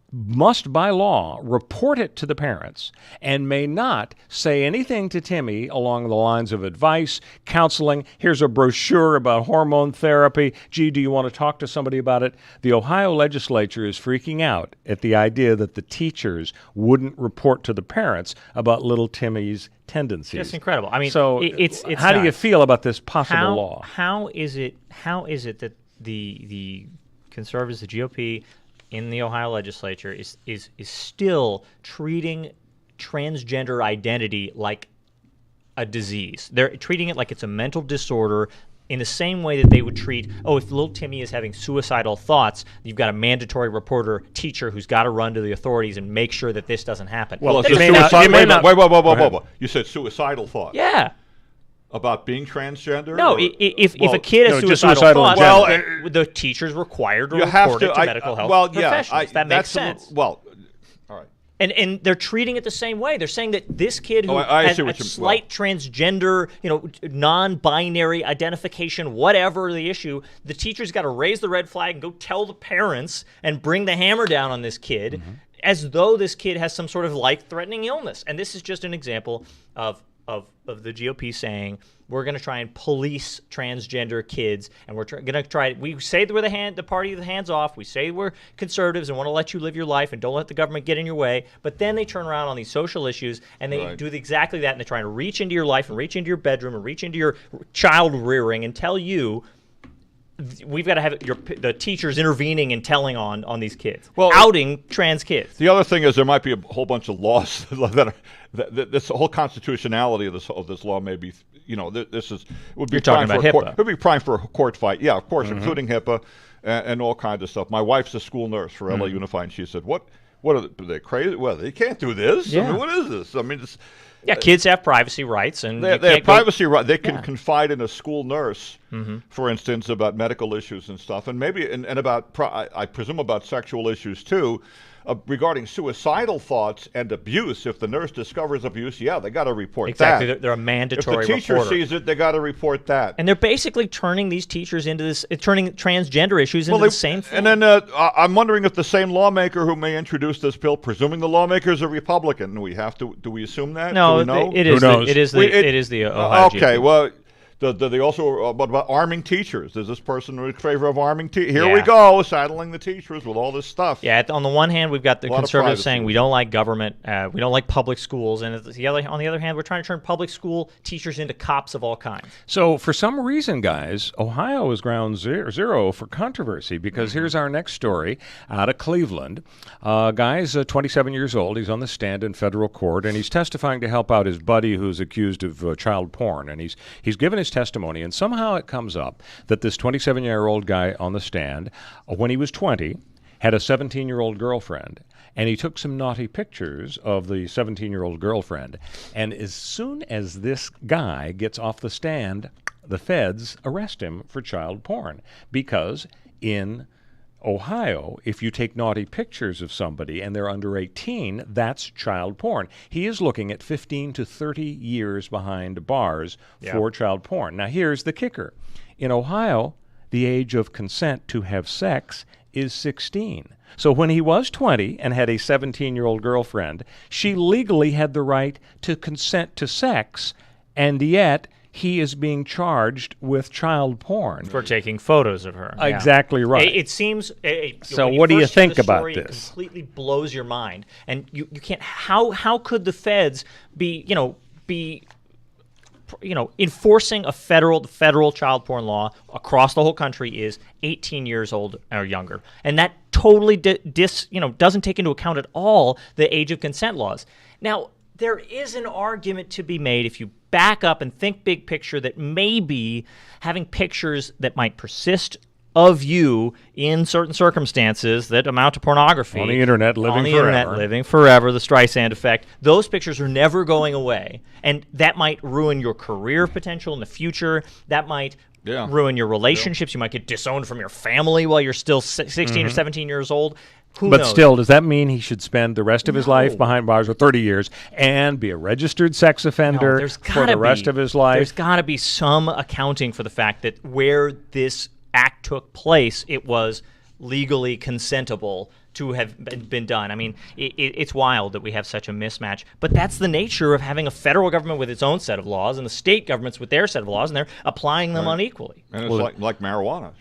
must, by law, report it to the parents and may not say anything to Timmy along the lines of advice, counseling. Here's a brochure about hormone therapy. Gee, do you want to talk to somebody about it? The Ohio legislature is freaking out at the idea that the teachers wouldn't report to the parents about little Timmy's tendencies. That's incredible. I mean, so it's how do you feel about this possible law? How is it that the conservatives, the GOP, in the Ohio legislature is still treating transgender identity like a disease? They're treating it like it's a mental disorder in the same way that they would treat, if little Timmy is having suicidal thoughts, you've got a mandatory reporter teacher who's got to run to the authorities and make sure that this doesn't happen. Well, it's wait. You said suicidal thoughts. Yeah. About being transgender? No, if a kid has suicidal thoughts, the teacher's required to report it to medical health professionals. That makes sense. All right. And they're treating it the same way. They're saying that this kid who has a slight transgender, non-binary identification, whatever the issue, the teacher's got to raise the red flag and go tell the parents and bring the hammer down on this kid as though this kid has some sort of life-threatening illness. And this is just an example of the GOP saying we're going to try and police transgender kids, and we're going to try. We say we're the party of the hands off. We say we're conservatives and want to let you live your life and don't let the government get in your way. But then they turn around on these social issues and they do exactly that, and they're trying to reach into your life and reach into your bedroom and reach into your child rearing and tell you we've got to have the teachers intervening and telling on these kids, outing trans kids. The other thing is there might be a whole bunch of laws that this whole constitutionality of this law may be, this is would be prime for HIPAA. It would be prime for a court fight. Yeah, of course, including HIPAA and all kinds of stuff. My wife's a school nurse for LA Unified, and she said, "What are they crazy? Well, they can't do this. Yeah. I mean, what is this? I mean, kids have privacy rights, and they have privacy rights. They can confide in a school nurse, for instance, about medical issues and stuff, and maybe and about I presume about sexual issues too, regarding suicidal thoughts and abuse. If the nurse discovers abuse, they got to report that. Exactly, they're a mandatory. If the teacher sees it, they got to report that. And they're basically turning these teachers into turning transgender issues into the same thing. And then I'm wondering if the same lawmaker who may introduce this bill, presuming the lawmaker is a Republican, do we assume that? No, do we know? It is the Ohio okay, GOP. well. They also what about arming teachers? Is this person in favor of arming teachers? Here we go, saddling the teachers with all this stuff. Yeah, on the one hand, we've got the conservatives saying we don't like government, we don't like public schools, and on the other hand, we're trying to turn public school teachers into cops of all kinds. So for some reason, guys, Ohio is ground zero for controversy, because here's our next story out of Cleveland. Guy's 27 years old. He's on the stand in federal court, and he's testifying to help out his buddy who's accused of child porn, and he's given his testimony, and somehow it comes up that this 27-year-old guy on the stand, when he was 20, had a 17-year-old girlfriend, and he took some naughty pictures of the 17-year-old girlfriend. And as soon as this guy gets off the stand, the feds arrest him for child porn, because in Ohio, if you take naughty pictures of somebody and they're under 18, that's child porn. He is looking at 15 to 30 years behind bars for child porn. Now, here's the kicker. In Ohio, the age of consent to have sex is 16. So when he was 20 and had a 17-year-old girlfriend, she legally had the right to consent to sex, and yet he is being charged with child porn. For taking photos of her. Exactly right. It seems... So what do you think about this? It completely blows your mind. And you can't... How could the feds be enforcing the federal child porn law across the whole country is 18 years old or younger. And that totally doesn't take into account at all the age of consent laws. Now, there is an argument to be made if you back up and think big picture that maybe having pictures that might persist of you in certain circumstances that amount to pornography. On the internet, living forever, the Streisand effect. Those pictures are never going away. And that might ruin your career potential in the future. That might ruin your relationships. You might get disowned from your family while you're still 16 or 17 years old. Who knows? Still, does that mean he should spend the rest of his life behind bars for 30 years and be a registered sex offender for the rest of his life? There's got to be some accounting for the fact that where this act took place, it was legally consentable to have been done. I mean, it's wild that we have such a mismatch, but that's the nature of having a federal government with its own set of laws and the state governments with their set of laws, and they're applying them unequally. And it's like marijuana.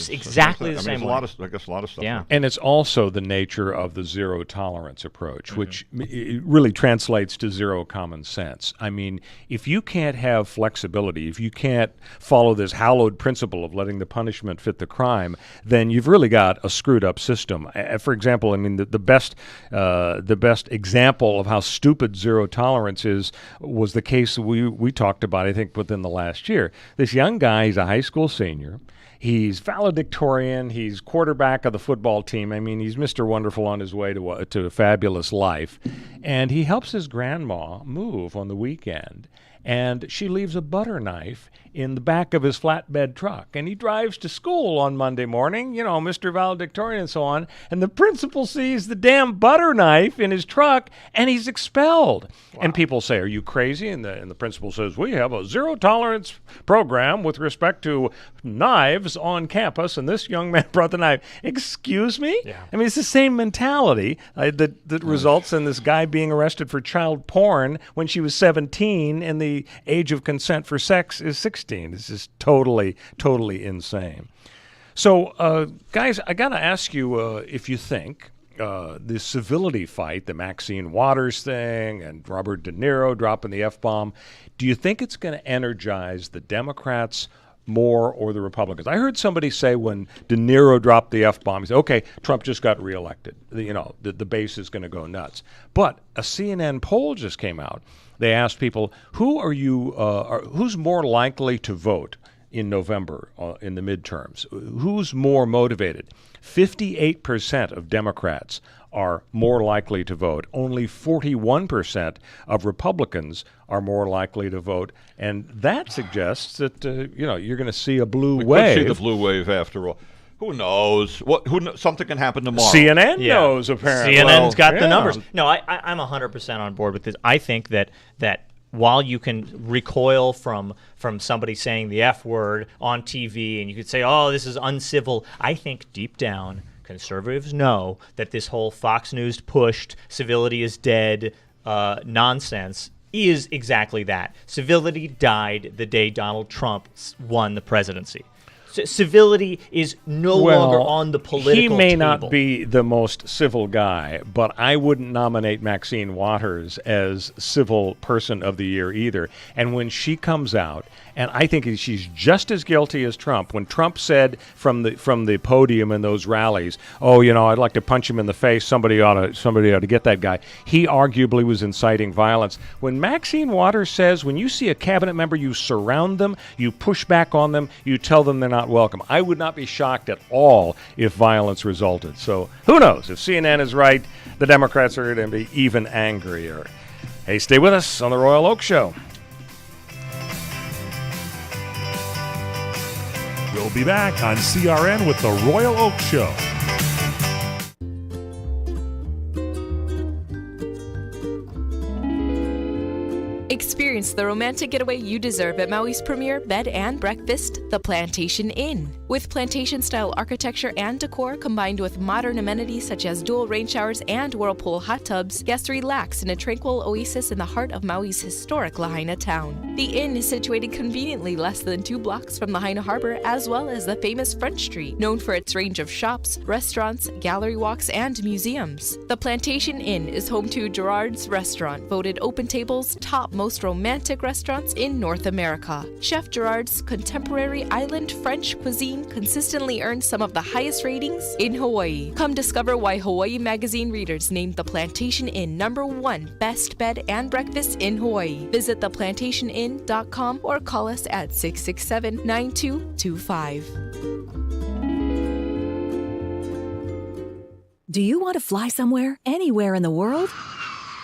Exactly the same way. I guess a lot of stuff. Yeah. And it's also the nature of the zero tolerance approach, which it really translates to zero common sense. I mean, if you can't have flexibility, if you can't follow this hallowed principle of letting the punishment fit the crime, then you've really got a screwed up system. For example, I mean, the best example of how stupid zero tolerance is was the case we talked about, I think, within the last year. This young guy, he's a high school senior. He's valedictorian. He's quarterback of the football team. I mean, he's Mr. Wonderful on his way to a fabulous life. And he helps his grandma move on the weekend. And she leaves a butter knife in the back of his flatbed truck. And he drives to school on Monday morning, Mr. Valedictorian and so on. And the principal sees the damn butter knife in his truck, and he's expelled. Wow. And people say, are you crazy? And the principal says, we have a zero tolerance program with respect to knives on campus, and this young man brought the knife. Excuse me? Yeah. I mean, it's the same mentality that results in this guy being arrested for child porn when she was 17 and the age of consent for sex is 16. It's just totally, totally insane. So, guys, I got to ask you if you think the civility fight, the Maxine Waters thing and Robert De Niro dropping the F-bomb, do you think it's going to energize the Democrats more or the Republicans? I heard somebody say when De Niro dropped the F-bomb, he said, okay, Trump just got reelected. The base is going to go nuts. But a CNN poll just came out. They asked people, who's more likely to vote in November in the midterms? Who's more motivated? 58% of Democrats are more likely to vote. Only 41% of Republicans are more likely to vote. And that suggests that, you're going to see a blue wave. We could see the blue wave after all. Who knows? Something can happen tomorrow. CNN knows, apparently. CNN's got the numbers. No, I'm 100% on board with this. I think that while you can recoil from somebody saying the F word on TV and you could say, oh, this is uncivil, I think deep down conservatives know that this whole Fox News pushed civility is dead nonsense is exactly that. Civility died the day Donald Trump won the presidency. Civility is no longer on the political table. He may not be the most civil guy, but I wouldn't nominate Maxine Waters as Civil Person of the Year either. And when she comes out, and I think she's just as guilty as Trump. When Trump said from the podium in those rallies, I'd like to punch him in the face. Somebody ought to get that guy. He arguably was inciting violence. When Maxine Waters says, when you see a cabinet member, you surround them, you push back on them, you tell them they're not welcome. I would not be shocked at all if violence resulted. So who knows? If CNN is right, the Democrats are going to be even angrier. Hey, stay with us on the Royal Oak Show. We'll be back on CRN with the Royal Oak Show. Experience the romantic getaway you deserve at Maui's premier bed and breakfast, the Plantation Inn. With plantation-style architecture and decor combined with modern amenities such as dual rain showers and whirlpool hot tubs, guests relax in a tranquil oasis in the heart of Maui's historic Lahaina town. The inn is situated conveniently less than 2 blocks from Lahaina Harbor, as well as the famous French Street, known for its range of shops, restaurants, gallery walks, and museums. The Plantation Inn is home to Gerard's Restaurant, voted Open Table's top most romantic restaurants in North America. Chef Gerard's contemporary island French cuisine consistently earns some of the highest ratings in Hawaii. Come discover why Hawaii Magazine readers named the Plantation Inn #1 best bed and breakfast in Hawaii. Visit theplantationinn.com or call us at 667-9225. Do you want to fly somewhere, anywhere in the world?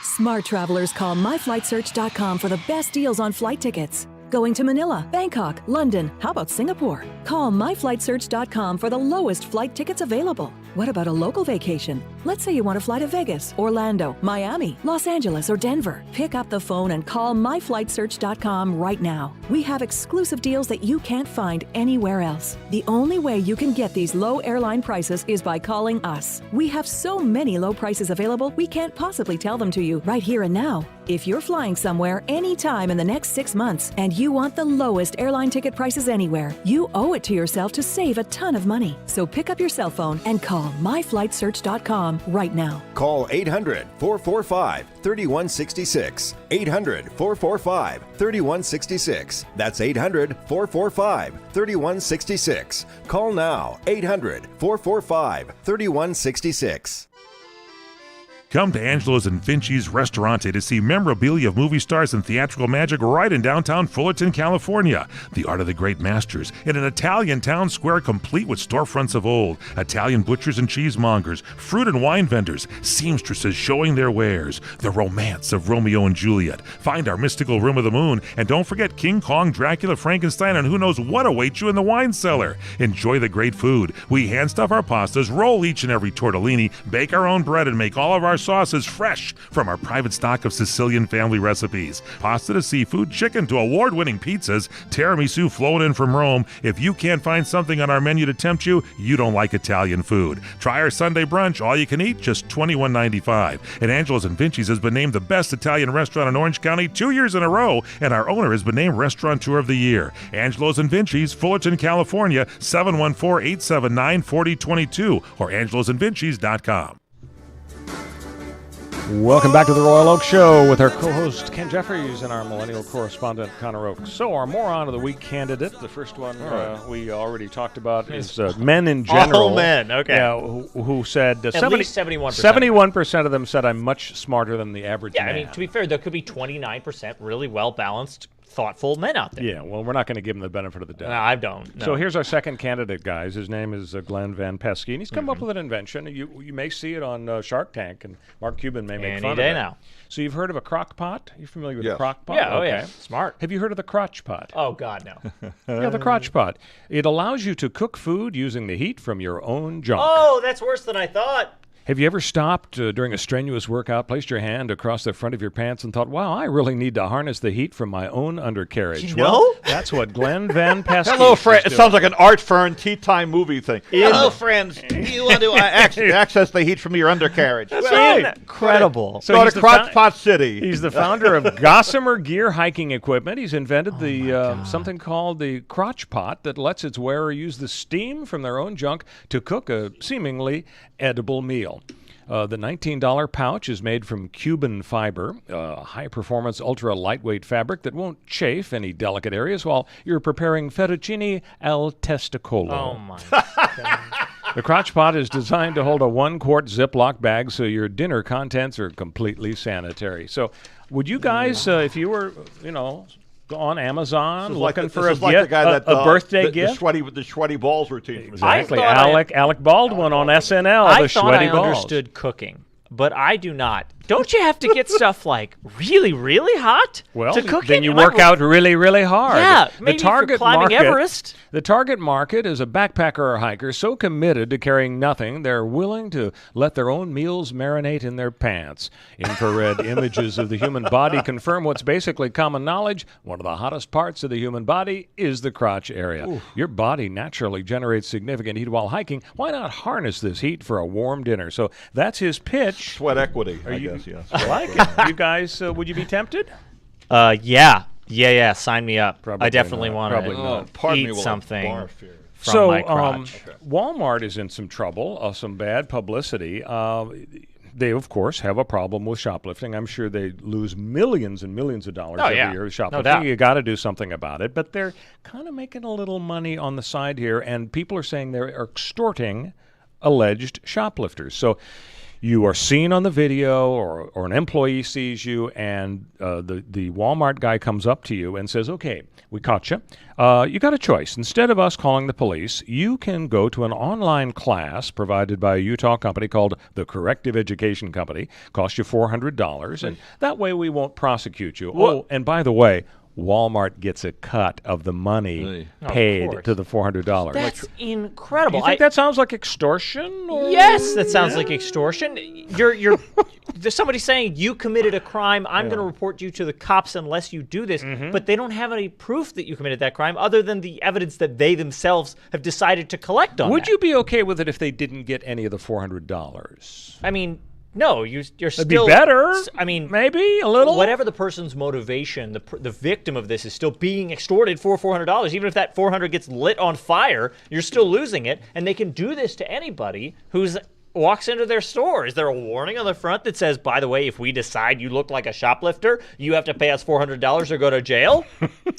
Smart travelers call myflightsearch.com for the best deals on flight tickets. Going to Manila, Bangkok, London, how about Singapore? Call myflightsearch.com for the lowest flight tickets available. What about a local vacation? Let's say you want to fly to Vegas, Orlando, Miami, Los Angeles, or Denver. Pick up the phone and call myflightsearch.com right now. We have exclusive deals that you can't find anywhere else. The only way you can get these low airline prices is by calling us. We have so many low prices available, we can't possibly tell them to you right here and now. If you're flying somewhere anytime in the next 6 months and you want the lowest airline ticket prices anywhere, you owe it to yourself to save a ton of money. So pick up your cell phone and call myflightsearch.com right now. Call 800-445-3166. 800-445-3166. That's 800-445-3166. Call now. 800-445-3166. Come to Angelo's and Finchie's Restaurante to see memorabilia of movie stars and theatrical magic right in downtown Fullerton, California. The Art of the Great Masters in an Italian town square complete with storefronts of old, Italian butchers and cheesemongers, fruit and wine vendors, seamstresses showing their wares, the romance of Romeo and Juliet. Find our mystical Room of the Moon, and don't forget King Kong, Dracula, Frankenstein, and who knows what awaits you in the wine cellar. Enjoy the great food. We hand stuff our pastas, roll each and every tortellini, bake our own bread, and make all of our sauces fresh from our private stock of Sicilian family recipes. Pasta to seafood, chicken to award-winning pizzas, tiramisu flowing in from Rome. If you can't find something on our menu to tempt you, you don't like Italian food. Try our Sunday brunch, all you can eat, just $21.95. And Angelo's and Vinci's has been named the best Italian restaurant in Orange County 2 years in a row, and our owner has been named Restaurateur of the Year. Angelo's and Vinci's, Fullerton, California, 714-879-4022 or angelosandvincis.com. Welcome back to the Royal Oak Show with our co-host Ken Jeffries and our millennial correspondent Connor Oakes. So our moron of the week candidate, the first one we already talked about, is men in general. All men, okay. Yeah, who said at least 71%. 71% of them said I'm much smarter than the average man. I mean, to be fair, there could be 29% really well-balanced, thoughtful men out there. Yeah, well, we're not going to give him the benefit of the doubt. No, I don't. No. So here's our second candidate, guys. His name is Glenn Van Pesky, and he's come up with an invention. You may see it on Shark Tank, and Mark Cuban may make fun of it. Any day now. So you've heard of a crock pot? You're familiar with Yes. a crock pot? Yeah, okay. yeah, smart. Have you heard of the crotch pot? Oh, God, no. Yeah, the crotch pot. It allows you to cook food using the heat from your own junk. Oh, that's worse than I thought. Have you ever stopped during a strenuous workout, placed your hand across the front of your pants and thought, wow, I really need to harness the heat from my own undercarriage? You well, know? That's what Glenn Van Pesky Hello, friend. It is sounds like an Art Fern tea time movie thing. Hello, friends. Do you want to access the heat from your undercarriage? That's right. Incredible. So go to Crotch Pot City. He's the founder of Gossamer Gear Hiking Equipment. He's invented something called the crotch pot that lets its wearer use the steam from their own junk to cook a seemingly edible meal. The $19 pouch is made from Cuban fiber, high-performance, ultra-lightweight fabric that won't chafe any delicate areas while you're preparing fettuccine al testicolo. Oh, my God. The crotch pot is designed to hold a 1-quart Ziploc bag so your dinner contents are completely sanitary. So would you guys, if you were, on Amazon looking for a gift, a birthday gift? The sweaty balls routine. Exactly. Alec Baldwin on SNL, the sweaty balls. I understood cooking, but I do not Don't you have to get stuff like really, really hot Well, to cook then it? you work out really, really hard. Yeah, the maybe target for climbing market, Everest. The target market is a backpacker or hiker so committed to carrying nothing, they're willing to let their own meals marinate in their pants. Infrared images of the human body confirm what's basically common knowledge. One of the hottest parts of the human body is the crotch area. Ooh. Your body naturally generates significant heat while hiking. Why not harness this heat for a warm dinner? So that's his pitch. Sweat equity, I guess, yes. I like it. You guys, would you be tempted? Yeah. Sign me up. Probably I definitely not. want to eat something from my crotch. Walmart is in some trouble, some bad publicity. They, of course, have a problem with shoplifting. I'm sure they lose millions and millions of dollars every year with shoplifting. No doubt. You got to do something about it. But they're kind of making a little money on the side here, and people are saying they're extorting alleged shoplifters. So you are seen on the video, or an employee sees you, and the Walmart guy comes up to you and says, okay, we caught you. You got a choice. Instead of us calling the police, you can go to an online class provided by a Utah company called the Corrective Education Company. Cost you $400, and that way we won't prosecute you. Oh, and by the way, Walmart gets a cut of the money paid to the $400. That's incredible. Do you think that sounds like extortion? Or? Yes, that sounds like extortion. There's somebody saying you committed a crime. I'm going to report you to the cops unless you do this. But they don't have any proof that you committed that crime other than the evidence that they themselves have decided to collect on. Would you be okay with it if they didn't get any of the $400? I mean, no, you're It'd still be better. I mean, maybe a little. Whatever the person's motivation, the victim of this is still being extorted for $400. Even if that $400 gets lit on fire, you're still losing it. And they can do this to anybody who's walks into their store. Is there a warning on the front that says, by the way, if we decide you look like a shoplifter, you have to pay us $400 or go to jail?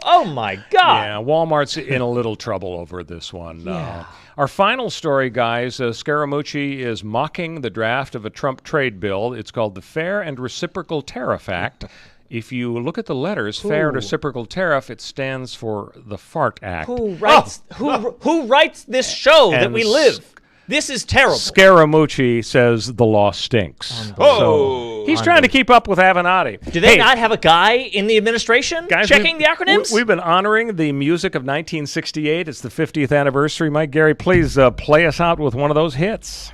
Oh, my God. Yeah, Walmart's in a little trouble over this one. Yeah. Our final story, guys, Scaramucci is mocking the draft of a Trump trade bill. It's called the Fair and Reciprocal Tariff Act. If you look at the letters, Fair and Reciprocal Tariff, it stands for the Fart Act. Who writes this show that we live? This is terrible. Scaramucci says the law stinks. So he's trying to keep up with Avenatti. Do they not have a guy in the administration checking the acronyms? We've been honoring the music of 1968. It's the 50th anniversary. Mike Gary, please play us out with one of those hits.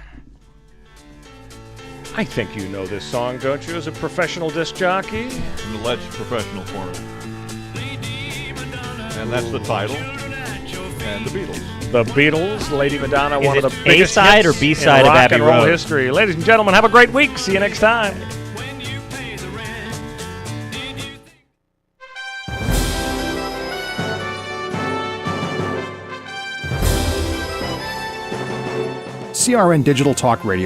I think you know this song, don't you, as a professional disc jockey? An alleged professional for it. And that's the title. And the Beatles. The Beatles, Lady Madonna, one of the biggest A-side hits or B-side in of rock Abbey and roll Road? history. Ladies and gentlemen, have a great week. See you next time. CRN Digital Talk Radio.